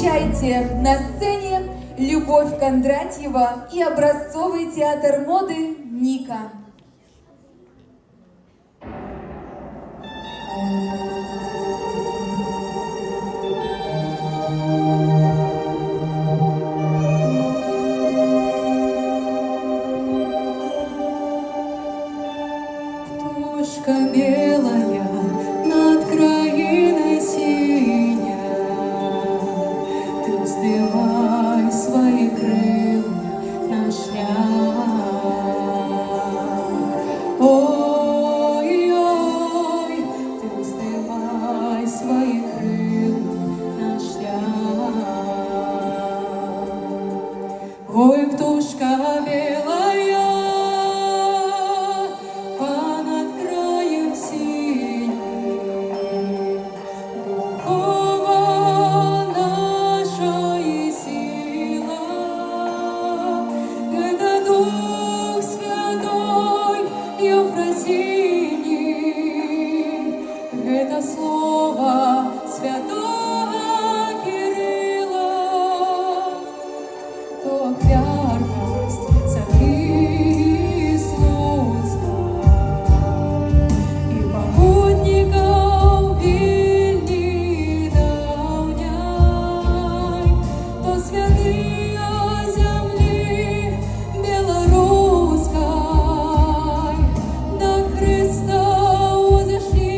Встречайте на сцене Любовь Кондратьева и образцовый театр моды «Ника». Птушка белая над краиной синя, ты вздымай свои крылья на шлях. Ой-ой, ты вздымай свои крылья на шлях. Ой, птушка белая, это слово святого Кирилла, то вярность цари Слуцка и попутников Вильни давняй, то святые земли белорусской до Христа узошли.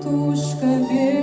Птушка белая.